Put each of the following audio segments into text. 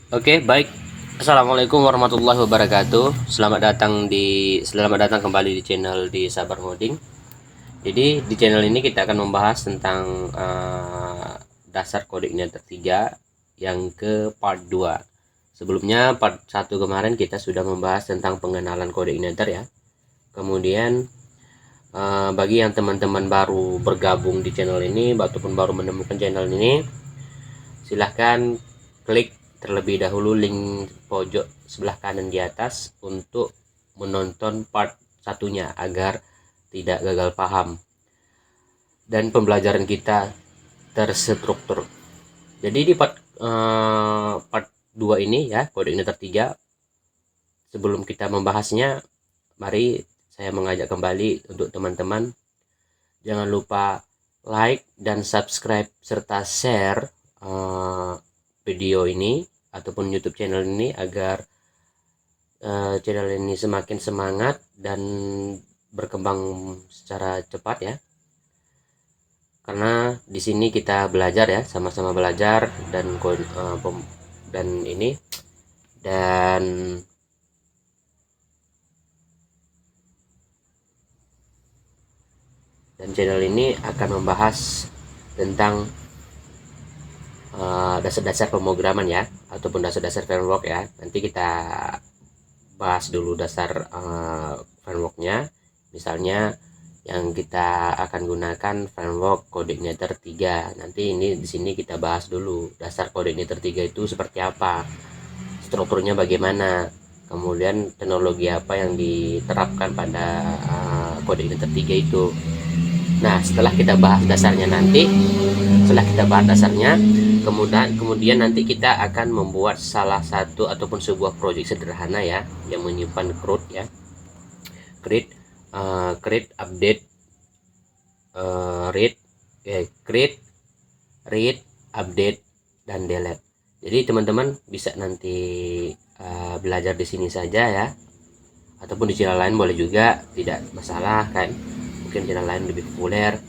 Oke, baik. Assalamualaikum warahmatullahi wabarakatuh. Selamat datang kembali di channel di Sabar Ngoding. Jadi di channel ini kita akan membahas tentang dasar kode ignitor 3 yang ke part 2. Sebelumnya part 1 kemarin kita sudah membahas tentang pengenalan kode ignitor ya. Kemudian bagi yang teman-teman baru bergabung di channel ini ataupun baru menemukan channel ini, silahkan klik terlebih dahulu link pojok sebelah kanan di atas untuk menonton part satunya agar tidak gagal paham dan pembelajaran kita terstruktur. Jadi di part 2 ini ya, kode ignitor 3, sebelum kita membahasnya, mari saya mengajak kembali untuk teman-teman jangan lupa like dan subscribe serta share video ini ataupun YouTube channel ini agar channel ini semakin semangat dan berkembang secara cepat ya. Karena di sini kita belajar ya, sama-sama belajar dan ini dan channel ini akan membahas tentang dasar-dasar pemrograman ya, ataupun dasar-dasar framework ya. Nanti kita bahas dulu dasar frameworknya. Misalnya yang kita akan gunakan framework kode ignitor 3. Nanti ini di sini kita bahas dulu dasar kode ignitor 3 itu seperti apa, strukturnya bagaimana, kemudian teknologi apa yang diterapkan pada kode ignitor 3 itu. Nah, setelah kita bahas dasarnya kemudian nanti kita akan membuat salah satu ataupun sebuah proyek sederhana ya, yang menyimpan CRUD ya, create update read update dan delete. Jadi teman-teman bisa nanti belajar di sini saja ya, ataupun di channel lain boleh juga, tidak masalah kan, mungkin channel lain lebih populer.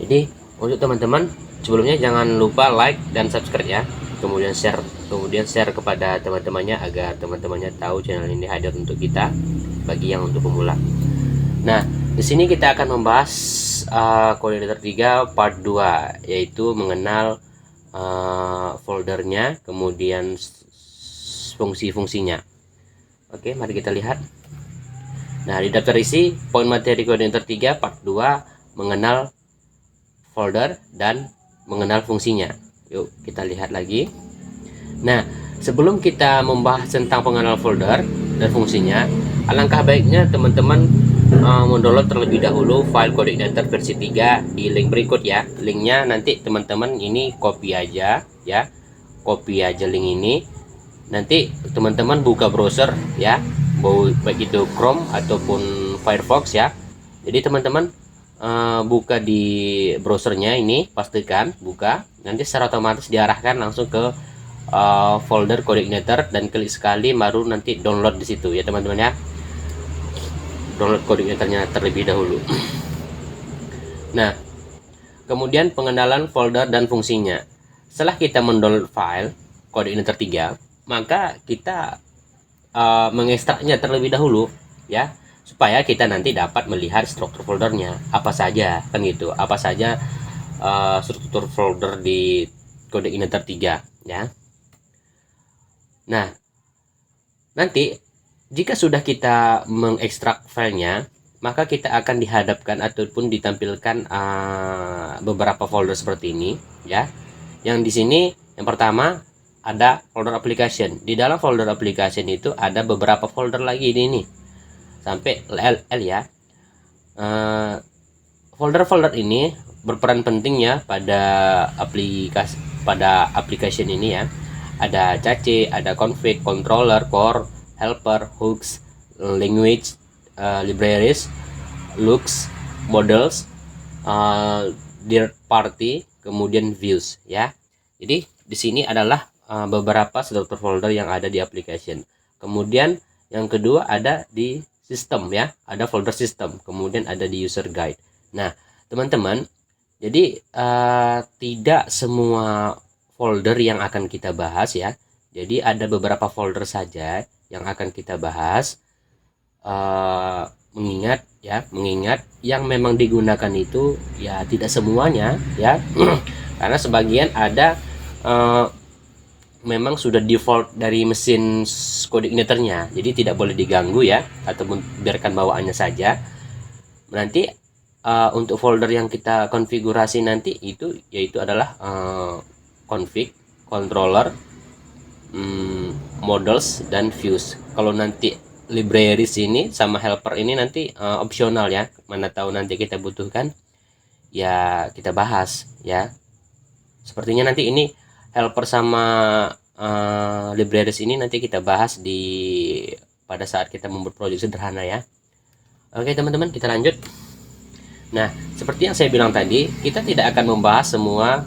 Jadi untuk teman-teman sebelumnya jangan lupa like dan subscribe ya, kemudian share kepada teman-temannya agar teman-temannya tahu channel ini hadir untuk kita bagi yang untuk pemula. Nah, di sini kita akan membahas kode ignitor 3 part 2, yaitu mengenal foldernya, kemudian fungsi-fungsinya. Oke, mari kita lihat. Nah, di daftar isi poin materi kode ignitor 3 part 2 mengenal folder dan mengenal fungsinya. Yuk kita lihat lagi. Nah, sebelum kita membahas tentang pengenal folder dan fungsinya, alangkah baiknya teman-teman mendownload terlebih dahulu file kode ignitor versi 3 di link berikut ya. Linknya nanti teman-teman ini copy aja ya, copy aja link ini. Nanti teman-teman buka browser ya, baik itu Chrome ataupun Firefox ya. Jadi teman-teman buka di browsernya ini, pastikan buka, nanti secara otomatis diarahkan langsung ke folder kode ignitor dan klik sekali baru nanti download di situ ya teman-teman ya. Download kode ignitornya terlebih dahulu. Nah, kemudian pengenalan folder dan fungsinya. Setelah kita mendownload file kode ignitor 3, maka kita mengekstraknya terlebih dahulu ya, supaya kita nanti dapat melihat struktur foldernya apa saja kan gitu, apa saja struktur folder di kode ignitor 3 ya. Nah, nanti jika sudah kita mengekstrak filenya, maka kita akan dihadapkan ataupun ditampilkan beberapa folder seperti ini ya. Yang di sini yang pertama ada folder application. Di dalam folder application itu ada beberapa folder lagi ini sampai L ya. Folder-folder ini berperan penting ya pada application ini ya. Ada cache, ada config, controller, core, helper, hooks, language, libraries, looks, models, third party, kemudian views ya. Jadi di sini adalah beberapa struktur folder yang ada di application. Kemudian yang kedua ada di sistem ya, ada folder sistem, kemudian ada di user guide. Nah teman-teman, jadi tidak semua folder yang akan kita bahas ya Jadi ada beberapa folder saja yang akan kita bahas, mengingat yang memang digunakan itu ya tidak semuanya ya. Karena sebagian ada memang sudah default dari mesin coordinatornya, jadi tidak boleh diganggu ya, ataupun biarkan bawaannya saja. Nanti untuk folder yang kita konfigurasi nanti itu yaitu adalah config, controller, models, dan views. Kalau nanti libraries ini sama helper ini nanti opsional ya, mana tahu nanti kita butuhkan ya kita bahas ya. Sepertinya nanti ini helper sama libraries ini nanti kita bahas pada saat kita membuat proyek sederhana ya. Oke teman-teman, kita lanjut. Nah, seperti yang saya bilang tadi, kita tidak akan membahas semua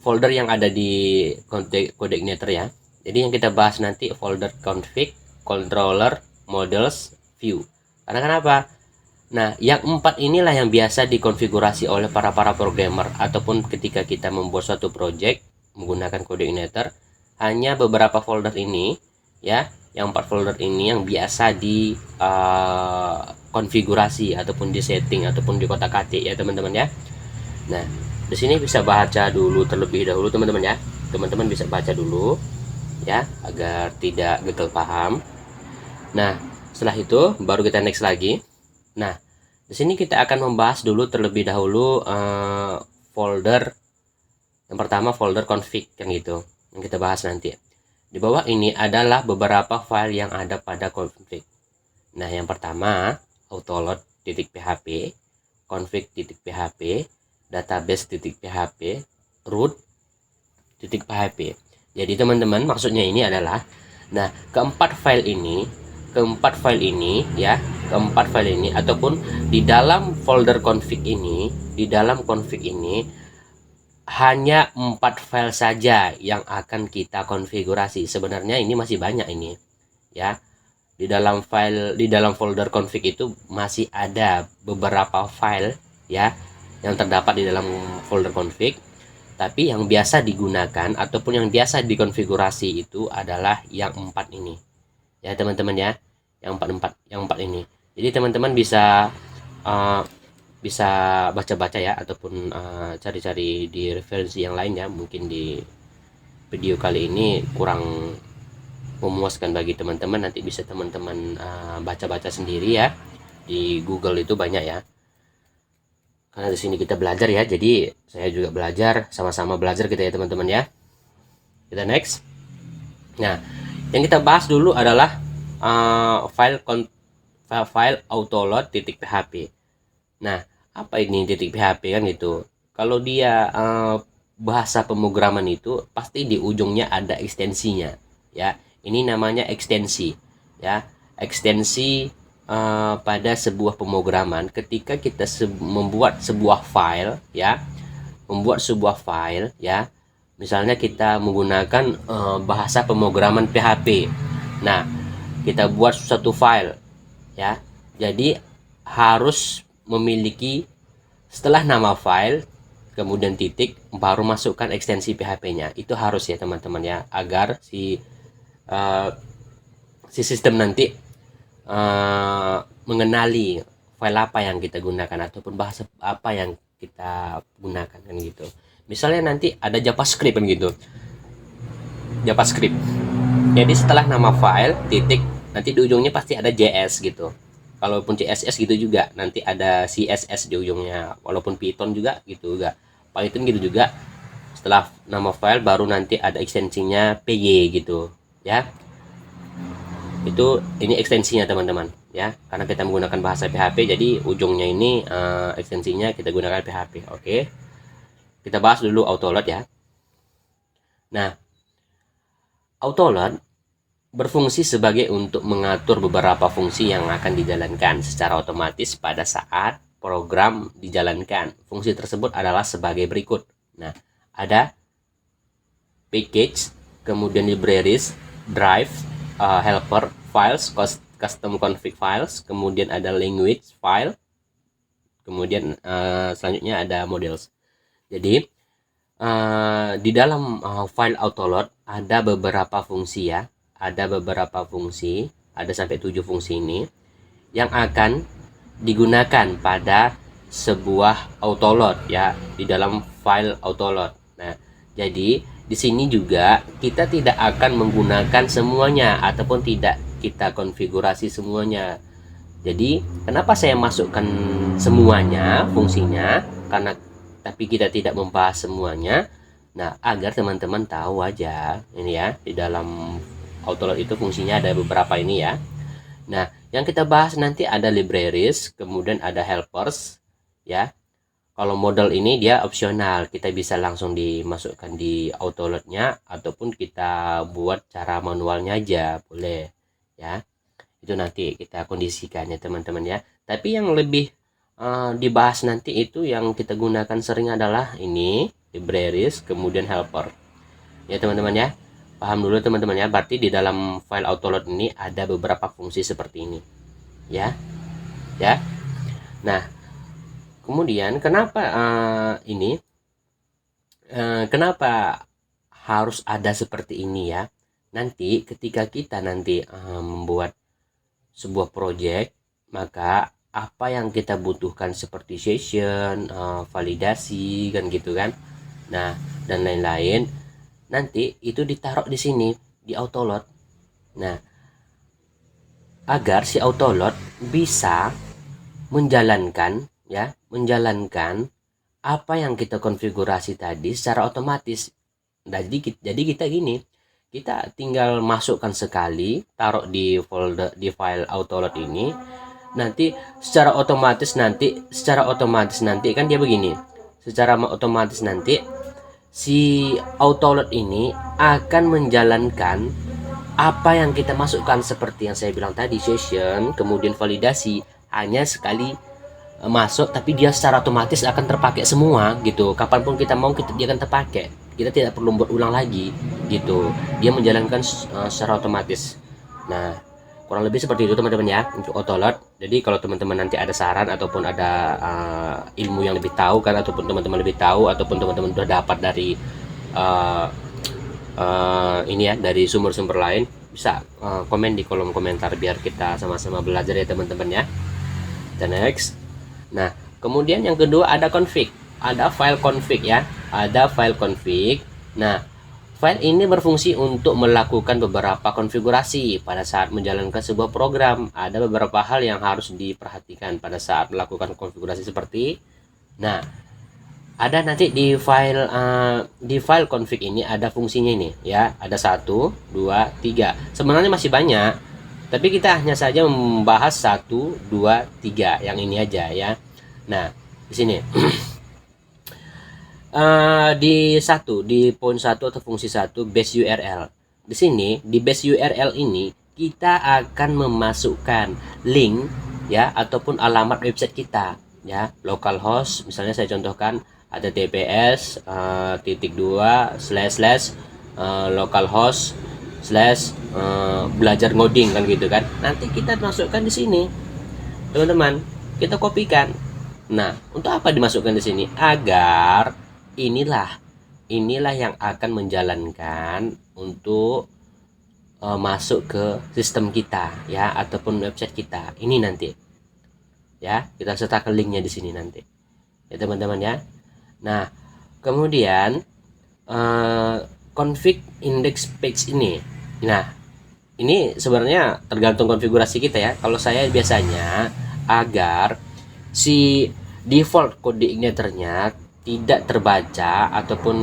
folder yang ada di coordinator ya. Jadi yang kita bahas nanti folder config, controller, models, view. Karena kenapa? Nah, yang 4 inilah yang biasa dikonfigurasi oleh para programmer ataupun ketika kita membuat suatu project menggunakan coordinator. Hanya beberapa folder ini ya, yang 4 folder ini yang biasa di konfigurasi ataupun di setting ataupun di kotak-katik ya teman-teman ya. Nah, di sini bisa baca dulu terlebih dahulu teman-teman ya. Teman-teman bisa baca dulu ya agar tidak gagal paham. Nah, setelah itu baru kita next lagi. Nah, di sini kita akan membahas dulu terlebih dahulu folder. Yang pertama folder config kan gitu, yang kita bahas nanti. Di bawah ini adalah beberapa file yang ada pada config. Nah, yang pertama autoload.php, config.php, database.php, root.php. Jadi teman-teman, maksudnya ini adalah, nah, keempat file ini ataupun di dalam folder config ini, hanya 4 file saja yang akan kita konfigurasi. Sebenarnya ini masih banyak ini ya. Di dalam folder config itu masih ada beberapa file ya yang terdapat di dalam folder config. Tapi yang biasa digunakan ataupun yang biasa dikonfigurasi itu adalah yang 4 ini. Ya, teman-teman ya. Yang 4 ini. Jadi teman-teman bisa baca-baca ya ataupun cari-cari di referensi yang lain ya. Mungkin di video kali ini kurang memuaskan bagi teman-teman, nanti bisa teman-teman baca-baca sendiri ya. Di Google itu banyak ya. Karena di sini kita belajar ya, jadi saya juga belajar, sama-sama belajar kita ya teman-teman ya. Kita next. Nah, yang kita bahas dulu adalah file autoload.php. Nah, apa ini .php kan gitu. Kalau dia bahasa pemrograman itu pasti di ujungnya ada ekstensinya ya. Ini namanya ekstensi ya. Ekstensi pada sebuah pemrograman ketika kita membuat sebuah file ya. Misalnya kita menggunakan bahasa pemrograman PHP. Nah, kita buat suatu file ya. Jadi harus memiliki setelah nama file kemudian titik baru masukkan ekstensi PHP-nya. Itu harus ya teman-teman ya, agar si sistem nanti mengenali file apa yang kita gunakan ataupun bahasa apa yang kita gunakan kan gitu. Misalnya nanti ada JavaScript kan gitu. JavaScript. Jadi setelah nama file titik nanti di ujungnya pasti ada JS gitu. Kalaupun CSS gitu juga nanti ada CSS di ujungnya. Walaupun Python juga gitu juga. Python gitu juga. Setelah nama file baru nanti ada ekstensinya PY gitu ya. Ini ekstensinya teman-teman ya, karena kita menggunakan bahasa PHP jadi ujungnya ini ekstensinya kita gunakan PHP. Oke, kita bahas dulu autoload ya. Nah, autoload berfungsi sebagai untuk mengatur beberapa fungsi yang akan dijalankan secara otomatis pada saat program dijalankan. Fungsi tersebut adalah sebagai berikut. Nah, ada package, kemudian libraries, drive, helper, files, custom config files, kemudian ada language file, kemudian selanjutnya ada models. Jadi Di dalam file autoload ada beberapa fungsi ya, ada sampai 7 fungsi ini yang akan digunakan pada sebuah autoload ya, di dalam file autoload. Nah, jadi di sini juga kita tidak akan menggunakan semuanya ataupun tidak kita konfigurasi semuanya. Jadi kenapa saya masukkan semuanya fungsinya, karena tapi kita tidak membahas semuanya. Nah, agar teman-teman tahu aja ini ya, di dalam autoload itu fungsinya ada beberapa ini ya. Nah, yang kita bahas nanti ada libraries, kemudian ada helpers ya. Kalau model ini dia opsional, kita bisa langsung dimasukkan di autoloadnya ataupun kita buat cara manualnya aja boleh ya. Itu nanti kita kondisikan ya teman-teman ya. Tapi yang lebih dibahas nanti itu yang kita gunakan sering adalah ini libraries kemudian helper ya teman-teman ya. Paham dulu teman-teman ya, berarti di dalam file autoload ini ada beberapa fungsi seperti ini ya. Nah, kemudian kenapa kenapa harus ada seperti ini ya, nanti ketika kita membuat sebuah project, maka apa yang kita butuhkan seperti session, validasi kan gitu kan. Nah, dan lain-lain nanti itu ditaruh di sini di autoload. Nah, agar si autoload bisa menjalankan apa yang kita konfigurasi tadi secara otomatis. Jadi kita gini, kita tinggal masukkan sekali, taruh di folder di file autoload ini, nanti secara otomatis nanti kan dia begini, secara otomatis nanti si autoload ini akan menjalankan apa yang kita masukkan seperti yang saya bilang tadi, session kemudian validasi, hanya sekali masuk, tapi dia secara otomatis akan terpakai semua gitu. Kapanpun kita mau dia akan terpakai, kita tidak perlu buat ulang lagi gitu, dia menjalankan secara otomatis. Nah, kurang lebih seperti itu teman-teman ya untuk autoload. Jadi kalau teman-teman nanti ada saran ataupun ada ilmu yang lebih tahu kan, ataupun teman-teman lebih tahu, ataupun teman-teman sudah dapat dari ini ya, dari sumber-sumber lain, bisa komen di kolom komentar biar kita sama-sama belajar ya teman-teman ya. The next. Nah, kemudian yang kedua ada config, ada file config ya, ada file config. Nah, file ini berfungsi untuk melakukan beberapa konfigurasi pada saat menjalankan sebuah program. Ada beberapa hal yang harus diperhatikan pada saat melakukan konfigurasi seperti. Nah, ada nanti di file config ini ada fungsinya ini ya, ada 1, 2, 3. Sebenarnya masih banyak, tapi kita hanya saja membahas 1, 2, 3 yang ini aja ya. Nah, di sini di poin 1 atau fungsi 1 base URL. Di sini di base URL ini kita akan memasukkan link ya ataupun alamat website kita ya, localhost. Misalnya saya contohkan https //localhost belajar ngoding kan gitu kan. Nanti kita masukkan di sini teman-teman, kita kopikan. Nah, untuk apa dimasukkan di sini? Agar inilah yang akan menjalankan untuk masuk ke sistem kita ya ataupun website kita ini nanti ya, kita sertakan linknya di sini nanti ya teman-teman ya. Nah, kemudian config index page ini, nah ini sebenarnya tergantung konfigurasi kita ya. Kalau saya biasanya agar si default kode igniternya tidak terbaca ataupun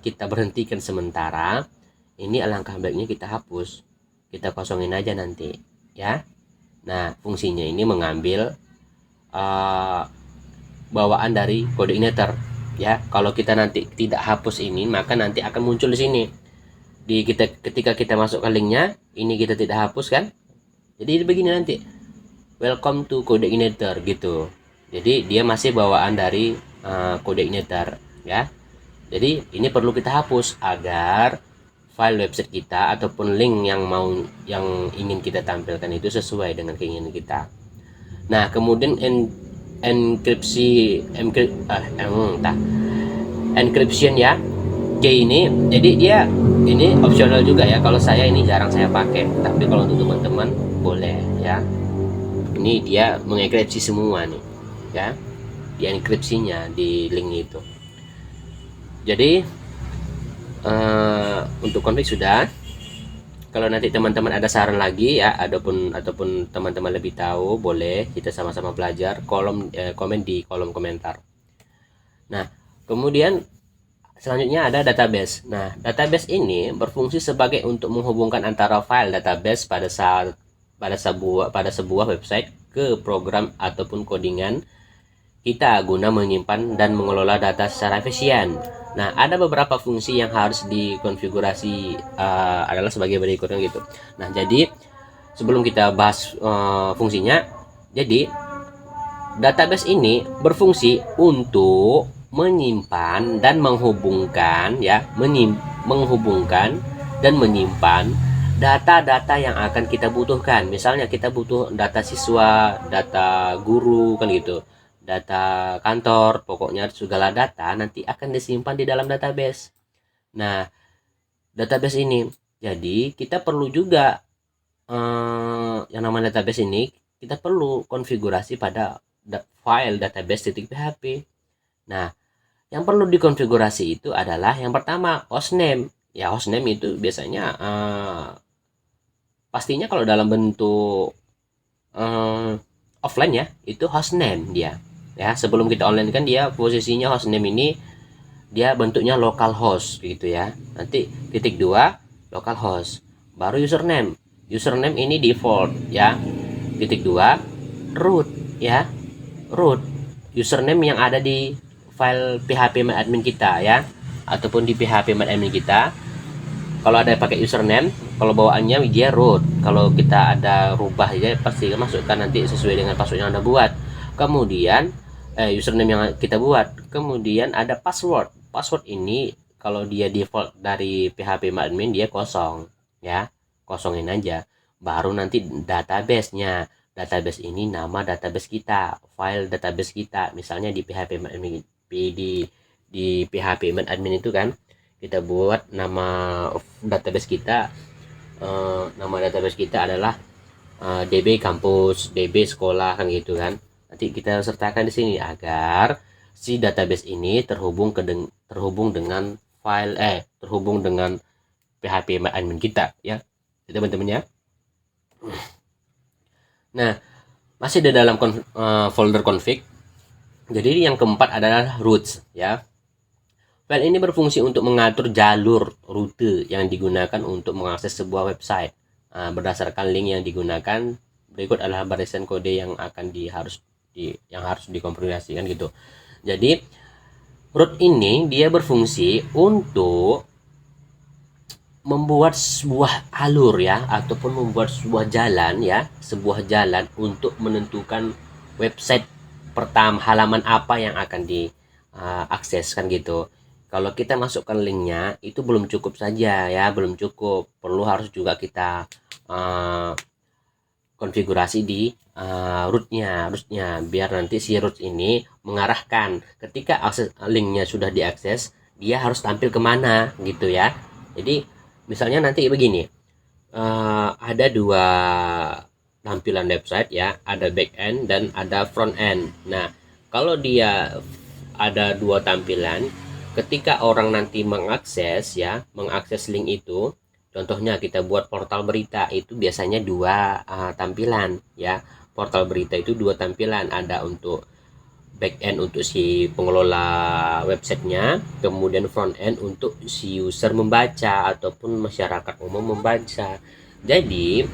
kita berhentikan sementara, ini alangkah baiknya kita hapus, kita kosongin aja nanti ya. Nah, fungsinya ini mengambil bawaan dari kode igniter ya. Kalau kita nanti tidak hapus ini, maka nanti akan muncul di sini ketika kita masukkan linknya, ini kita tidak hapus kan, jadi begini nanti, welcome to code igniter gitu. Jadi dia masih bawaan dari kode igniter ya. Jadi ini perlu kita hapus agar file website kita ataupun link yang ingin kita tampilkan itu sesuai dengan keinginan kita. Nah, kemudian encryption ya. Key ini jadi dia ini opsional juga ya. Kalau saya ini jarang saya pakai, tapi kalau untuk teman-teman boleh ya. Ini dia mengenkripsi semua nih ya, di enkripsinya di link itu. Jadi untuk konflik sudah. Kalau nanti teman-teman ada saran lagi ya, ataupun teman-teman lebih tahu, boleh kita sama-sama belajar, komen di kolom komentar. Nah, kemudian selanjutnya ada database. Nah, database ini berfungsi sebagai untuk menghubungkan antara file database pada sebuah website ke program ataupun codingan kita guna menyimpan dan mengelola data secara efisien. Nah, ada beberapa fungsi yang harus dikonfigurasi adalah sebagai berikut kan gitu. Nah, jadi sebelum kita bahas fungsinya, jadi database ini berfungsi untuk menyimpan dan menghubungkan ya, menghubungkan dan menyimpan data-data yang akan kita butuhkan. Misalnya kita butuh data siswa, data guru kan gitu, data kantor, pokoknya segala data nanti akan disimpan di dalam database. Nah, database ini, jadi kita perlu juga yang namanya database ini, kita perlu konfigurasi pada file database.php. Nah, yang perlu dikonfigurasi itu adalah yang pertama hostname. Ya, hostname itu biasanya pastinya kalau dalam bentuk offline ya, itu hostname dia. Ya, sebelum kita online kan dia posisinya hostname ini dia bentuknya localhost gitu ya. Nanti titik 2 localhost. Baru username. Username ini default ya. Titik 2 root ya. Root username yang ada di file php-admin kita ya, ataupun di php-admin kita. Kalau ada pakai username, kalau bawaannya dia root. Kalau kita ada rubah ya pasti masukkan nanti sesuai dengan password yang Anda buat. Kemudian username yang kita buat. Kemudian ada password. Password ini kalau dia default dari php-admin dia kosong ya. Kosongin aja. Baru nanti database-nya. Database ini nama database kita, file database kita. Misalnya di php-admin di php-admin itu kan kita buat nama database kita, nama database kita adalah DB kampus, DB sekolah kan gitu kan. Nanti kita sertakan di sini agar si database ini terhubung dengan file terhubung dengan PHP admin kita ya, teman-teman ya. Nah, masih di dalam folder config. Jadi yang keempat adalah routes ya. File ini berfungsi untuk mengatur jalur rute yang digunakan untuk mengakses sebuah website. Berdasarkan link yang digunakan, berikut adalah barisan kode yang harus dikonfigurasikan gitu. Jadi route ini dia berfungsi untuk membuat sebuah alur ya, ataupun membuat sebuah jalan ya, sebuah jalan untuk menentukan website pertama, halaman apa yang akan diakses kan gitu. Kalau kita masukkan linknya itu belum cukup saja ya, belum cukup, perlu harus juga kita konfigurasi di rootnya biar nanti si root ini mengarahkan ketika akses linknya sudah diakses dia harus tampil kemana gitu ya. Jadi misalnya nanti begini, ada dua tampilan website ya, ada back end dan ada front end. Nah, kalau dia ada dua tampilan, ketika orang nanti mengakses link itu, contohnya kita buat portal berita, itu biasanya dua tampilan ya. Portal berita itu dua tampilan, ada untuk back end untuk si pengelola websitenya, kemudian front end untuk si user membaca ataupun masyarakat umum membaca. Jadi,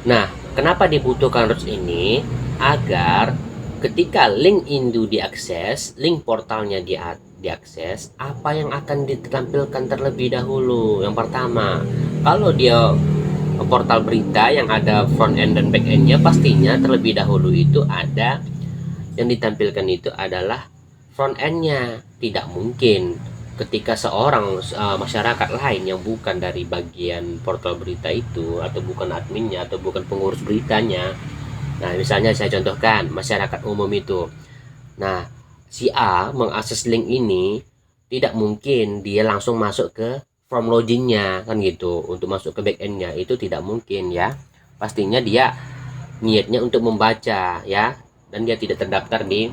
nah, kenapa dibutuhkan routes ini? Agar ketika link itu diakses, link portalnya diakses, apa yang akan ditampilkan terlebih dahulu? Yang pertama, kalau dia portal berita yang ada front end dan back endnya, pastinya terlebih dahulu itu ada yang ditampilkan itu adalah front endnya. Tidak mungkin ketika seorang masyarakat lain yang bukan dari bagian portal berita itu, atau bukan adminnya, atau bukan pengurus beritanya. Nah, misalnya saya contohkan masyarakat umum itu. Nah, si A mengakses link ini, tidak mungkin dia langsung masuk ke from loginnya kan gitu. Untuk masuk ke backendnya itu tidak mungkin ya. Pastinya dia niatnya untuk membaca ya, dan dia tidak terdaftar di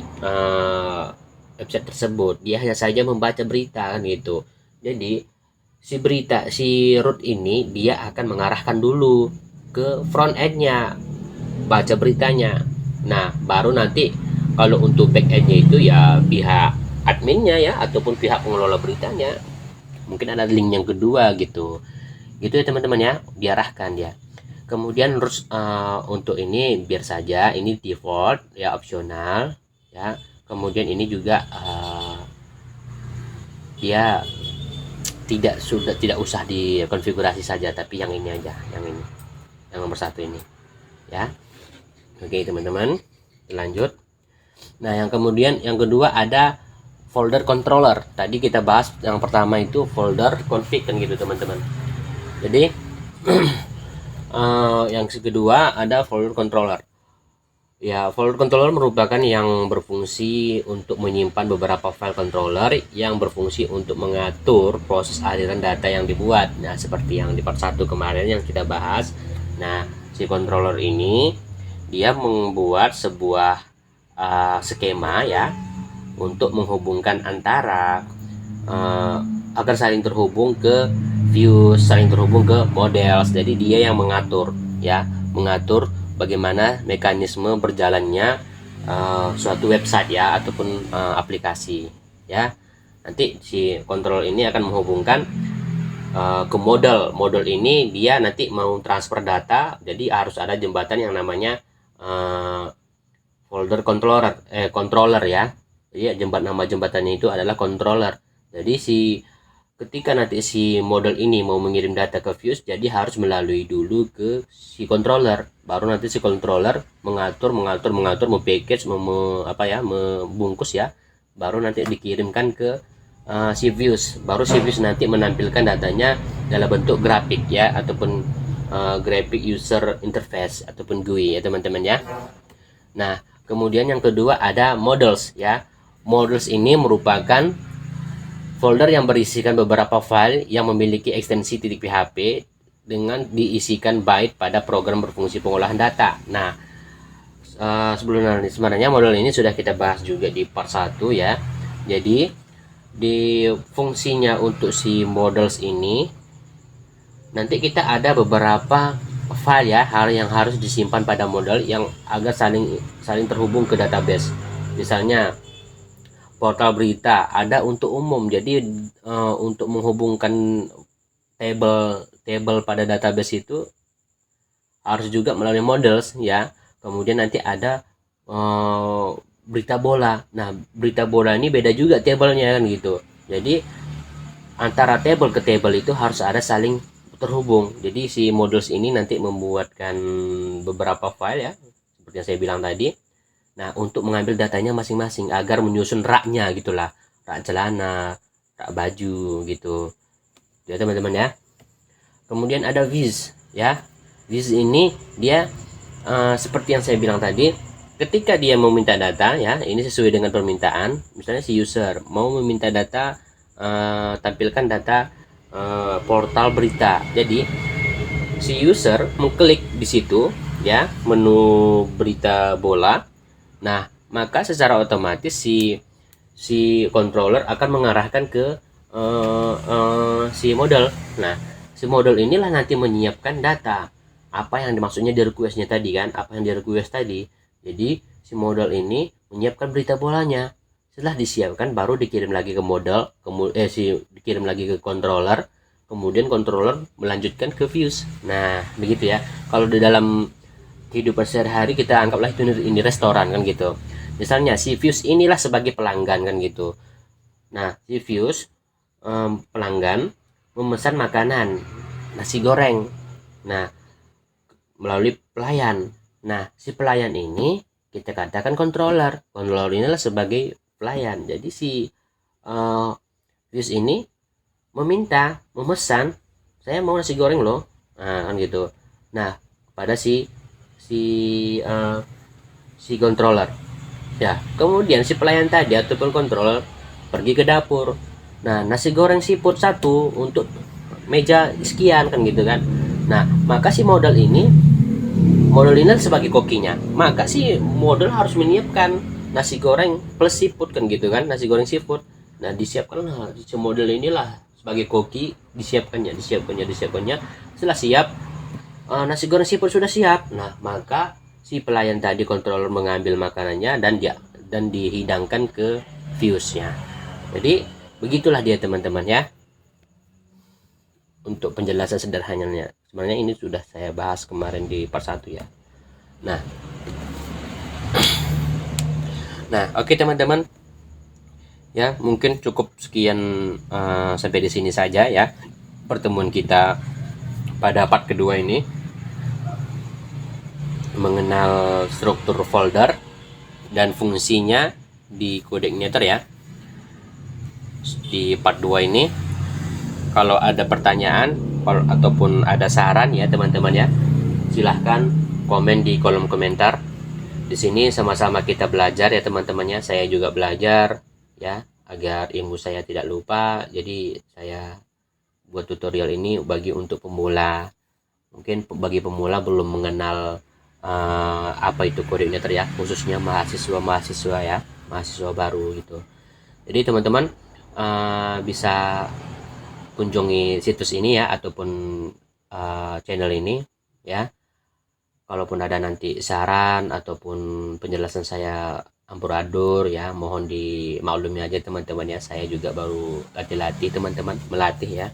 website tersebut. Dia hanya saja membaca berita kan gitu. Jadi si root ini dia akan mengarahkan dulu ke front endnya, baca beritanya. Nah baru nanti kalau untuk back endnya itu ya pihak adminnya ya, ataupun pihak pengelola beritanya, mungkin ada link yang kedua gitu. Gitu ya teman-teman ya, diarahkan ya. Kemudian untuk ini biar saja ini default ya, opsional ya. Kemudian ini juga dia tidak usah dikonfigurasi saja, tapi yang ini aja, yang ini, yang nomor satu ini ya. Oke teman-teman, lanjut. Nah yang kemudian yang kedua ada folder controller. Tadi kita bahas yang pertama itu folder config kan gitu teman-teman. Jadi yang kedua ada folder controller. Ya, folder controller merupakan yang berfungsi untuk menyimpan beberapa file controller yang berfungsi untuk mengatur proses aliran data yang dibuat. Nah, seperti yang di part 1 kemarin yang kita bahas. Nah, si controller ini dia membuat sebuah skema ya untuk menghubungkan antara agar saling terhubung ke views, saling terhubung ke models. Jadi dia yang mengatur ya, mengatur bagaimana mekanisme berjalannya suatu website ya, ataupun aplikasi ya. Nanti si control ini akan menghubungkan ke model ini, dia nanti mau transfer data, jadi harus ada jembatan yang namanya folder controller ya. Jadi nama jembatannya itu adalah controller. Jadi ketika nanti si model ini mau mengirim data ke views, jadi harus melalui dulu ke si controller, baru nanti si controller mengatur, package, membungkus ya, baru nanti dikirimkan ke si views. Baru si views nanti menampilkan datanya dalam bentuk grafik ya, ataupun graphic user interface ataupun GUI ya teman-teman ya. Nah kemudian yang kedua ada models ya. Models ini merupakan folder yang berisikan beberapa file yang memiliki ekstensi .php dengan diisikan byte pada program berfungsi pengolahan data. Nah, sebelumnya sebenarnya model ini sudah kita bahas juga di part 1 ya. Jadi di fungsinya untuk si models ini nanti kita ada beberapa file ya, hal yang harus disimpan pada model yang agar saling terhubung ke database. Misalnya portal berita ada untuk umum, jadi untuk menghubungkan table pada database itu harus juga melalui models ya. Kemudian nanti ada berita bola. Nah berita bola ini beda juga tablenya kan gitu. Jadi antara table ke table itu harus ada saling terhubung. Jadi si models ini nanti membuatkan beberapa file ya, seperti yang saya bilang tadi. Nah untuk mengambil datanya masing-masing agar menyusun raknya gitulah, rak celana, rak baju gitu ya teman-teman ya. Kemudian ada viz ya. Viz ini dia seperti yang saya bilang tadi, ketika dia meminta data ya, ini sesuai dengan permintaan. Misalnya si user mau meminta data, tampilkan data portal berita. Jadi si user mengklik di situ ya, menu berita bola. Nah maka secara otomatis si controller akan mengarahkan ke si model. Nah si model inilah nanti menyiapkan data apa yang dimaksudnya di requestnya tadi kan, apa yang di request tadi. Jadi si model ini menyiapkan berita bolanya. Setelah disiapkan baru dikirim lagi ke model, dikirim lagi ke controller, kemudian controller melanjutkan ke views. Nah begitu ya. Kalau di dalam kehidupan sehari-hari kita anggaplah itu ini restoran kan gitu. Misalnya si views inilah sebagai pelanggan kan gitu. Nah si views pelanggan memesan makanan nasi goreng, nah melalui pelayan. Nah si pelayan ini kita katakan controller inilah sebagai pelayan. Jadi si views ini memesan, saya mau nasi goreng loh, nah kan gitu. Nah pada si controller ya. Kemudian si pelayan tadi ataupun controller pergi ke dapur. Nah, nasi goreng siput satu untuk meja sekian kan gitu kan. Nah, maka si modal ini sebagai kokinya, maka si modal harus menyiapkan nasi goreng plus seafood kan gitu kan, nasi goreng seafood. Nah, disiapkan si modal inilah sebagai koki, disiapkannya. Setelah siap, nasi goreng seafood sudah siap. Nah, maka si pelayan tadi controller mengambil makanannya dan dihidangkan ke viewsnya. Jadi begitulah dia teman-teman ya, untuk penjelasan sederhananya. Sebenarnya ini sudah saya bahas kemarin di part 1 ya. Nah, oke teman-teman. Ya, mungkin cukup sekian, sampai di sini saja ya pertemuan kita pada part kedua ini, mengenal struktur folder dan fungsinya di Codeigniter ya. Di part 2 ini, kalau ada pertanyaan ataupun ada saran ya teman-teman ya, silahkan komen di kolom komentar. Di sini sama-sama kita belajar ya teman-teman ya. Saya juga belajar ya, agar ilmu saya tidak lupa. Jadi saya buat tutorial ini bagi untuk pemula. Mungkin bagi pemula belum mengenal apa itu Codeigniter ya, khususnya mahasiswa ya, mahasiswa baru gitu. Jadi teman-teman bisa kunjungi situs ini ya, ataupun channel ini ya. Kalaupun ada nanti saran ataupun penjelasan saya amburadul ya, mohon dimaklumi aja teman-teman ya. Saya juga baru latih-latih teman-teman, melatih ya.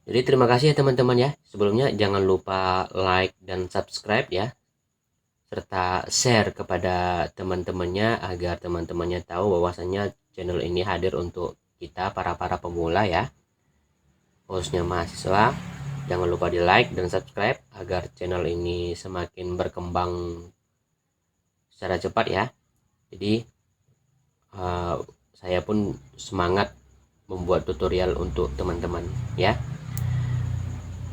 Jadi terima kasih ya teman-teman ya. Sebelumnya jangan lupa like dan subscribe ya, serta share kepada teman-temannya agar teman-temannya tahu bahwasannya channel ini hadir untuk kita para pemula ya, khususnya mahasiswa. Jangan lupa di like dan subscribe agar channel ini semakin berkembang secara cepat ya. Jadi saya pun semangat membuat tutorial untuk teman-teman ya.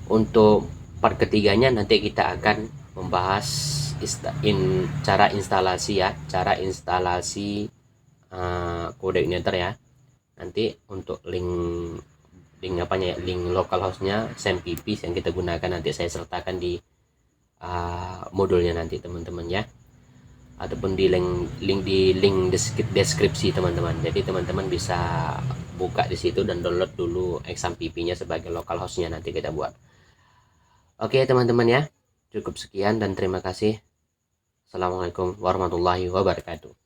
Untuk part ketiganya nanti kita akan membahas cara instalasi ya, Codeigniter ya. Nanti untuk link localhost-nya SAMPP yang kita gunakan nanti saya sertakan di modulnya nanti teman-teman ya, ataupun di link deskripsi teman-teman. Jadi teman-teman bisa buka di situ dan download dulu XAMPP-nya sebagai localhost-nya nanti kita buat. Oke teman-teman ya, cukup sekian dan terima kasih. Assalamualaikum warahmatullahi wabarakatuh.